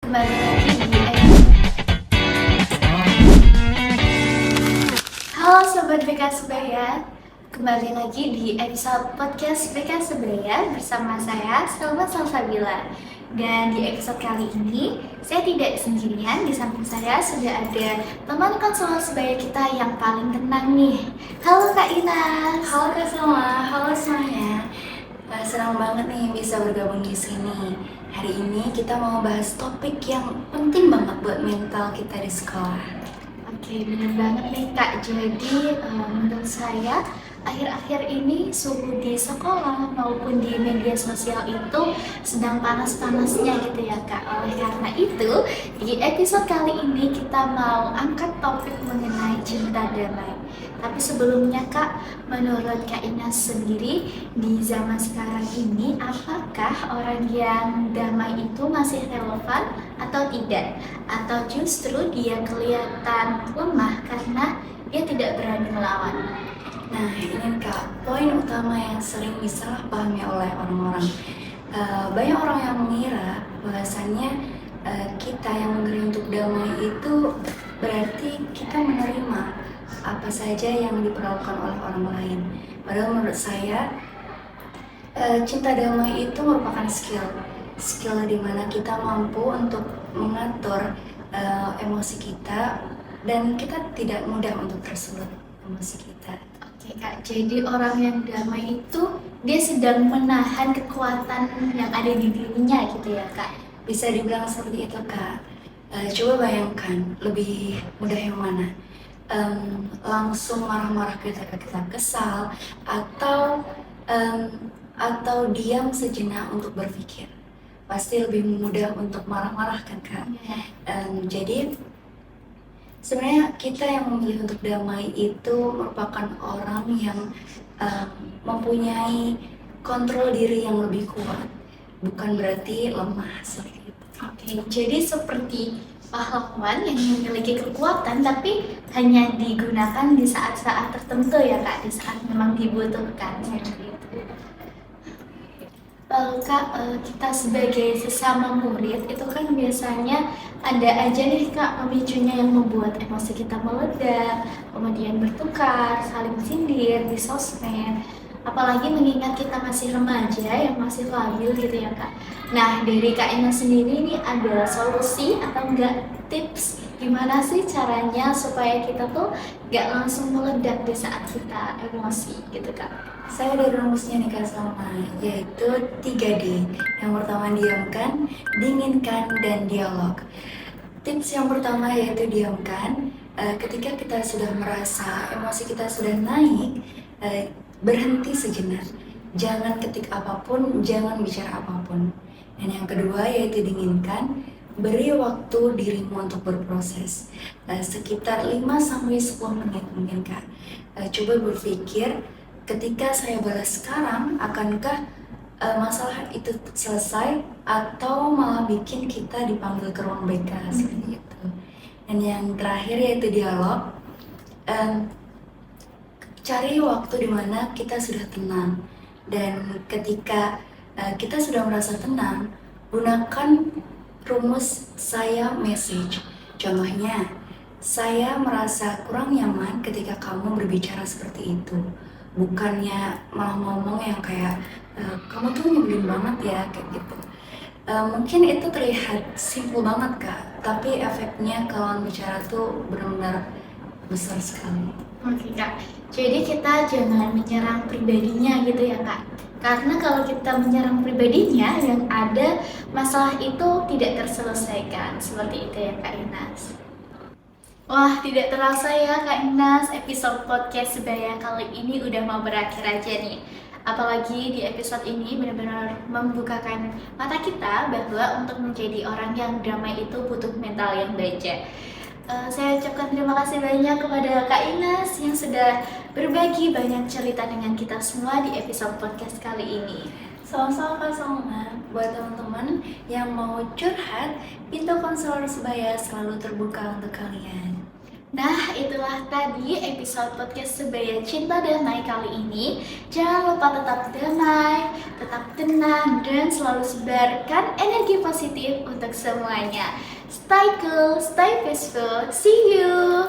Kembali lagi di Halo Sobat BK Sebaya, kembali lagi di episode podcast BK Sebaya bersama saya Selma Salsabila. Dan di episode kali ini saya tidak sendirian, di samping saya sudah ada teman konselor sebaya kita yang paling tenang nih. Halo Kak Ina. Halo Kak Selma, halo semuanya. Senang banget nih bisa bergabung di sini. Hari ini kita mau bahas topik yang penting banget buat mental kita di sekolah. Oke, bener banget nih Kak. Jadi menurut saya akhir-akhir ini suhu di sekolah maupun di media sosial itu sedang panas-panasnya gitu ya Kak. Oleh karena itu, di episode kali ini kita mau angkat topik mengenai cinta damai. Tapi sebelumnya Kak, menurut Kak Inas sendiri di zaman sekarang ini apakah orang yang damai itu masih relevan atau tidak? Atau justru dia kelihatan lemah karena dia tidak berani melawan? Nah, ini Kak, poin utama yang sering disalahpahami oleh orang-orang. Banyak orang yang mengira bahwasannya kita yang memilih untuk damai itu berarti kita menerima apa saja yang diperlakukan oleh orang lain. Padahal menurut saya cinta damai itu merupakan skill di mana kita mampu untuk mengatur emosi kita dan kita tidak mudah untuk tersulut emosi kita. Oke Kak, jadi orang yang damai itu dia sedang menahan kekuatan yang ada di dirinya gitu ya Kak? Bisa dibilang seperti itu Kak. Coba bayangkan lebih mudah yang mana? Langsung marah-marah ketika kita kesal atau diam sejenak untuk berpikir. Pasti lebih mudah untuk marah-marah kan Kak. Jadi sebenarnya kita yang memilih untuk damai itu merupakan orang yang mempunyai kontrol diri yang lebih kuat, bukan berarti lemah seperti itu. Oke, jadi seperti pahlawan yang memiliki kekuatan tapi hanya digunakan di saat-saat tertentu ya Kak, di saat memang dibutuhkan seperti itu. Lalu Kak, kita sebagai sesama murid itu kan biasanya ada aja nih Kak pemicunya yang membuat emosi kita meledak, kemudian bertukar, saling sindir di sosmed. Apalagi mengingat kita masih remaja yang masih labil gitu ya Kak. Nah, dari Kak Ina sendiri ini ada solusi atau enggak tips gimana sih caranya supaya kita tuh enggak langsung meledak di saat kita emosi gitu Kak? Saya ada rumusnya nih Kak Salma, yaitu 3D. Yang pertama diamkan, dinginkan, dan dialog. Tips yang pertama yaitu diamkan. Ketika kita sudah merasa emosi kita sudah naik, berhenti sejenak. Jangan ketik apapun, jangan bicara apapun. Dan yang kedua yaitu dinginkan. Beri waktu dirimu untuk berproses, sekitar 5-10 menit mungkin Kak. Coba berpikir, ketika saya balas sekarang, akankah masalah itu selesai atau malah bikin kita dipanggil ke ruang BK seperti itu. Dan yang terakhir yaitu dialog. Cari waktu dimana kita sudah tenang, dan ketika kita sudah merasa tenang, gunakan rumus saya message. Contohnya, saya merasa kurang nyaman ketika kamu berbicara seperti itu. Bukannya malah ngomong yang kayak kamu tuh nyebelin banget ya, kayak gitu. Mungkin itu terlihat simpel banget Kak, tapi efeknya kalau bicara tuh benar-benar besar sekali. Oke Kak, jadi kita jangan menyerang pribadinya gitu ya Kak. Karena kalau kita menyerang pribadinya, yang ada masalah itu tidak terselesaikan. Seperti itu ya Kak Inas. Wah, tidak terasa ya Kak Inas, episode podcast Sebaya kali ini udah mau berakhir aja nih. Apalagi di episode ini benar-benar membukakan mata kita bahwa untuk menjadi orang yang damai itu butuh mental yang baja. Saya ucapkan terima kasih banyak kepada Kak Inas yang sudah berbagi banyak cerita dengan kita semua di episode podcast kali ini. Sama-sama Kak Salma. Buat teman-teman yang mau curhat, pintu konselor sebaya selalu terbuka untuk kalian. Nah, itulah tadi episode podcast Sebaya Cinta Damai kali ini. Jangan lupa tetap damai, tetap tenang, dan selalu sebarkan energi positif untuk semuanya. Stay cool, stay peaceful. See you!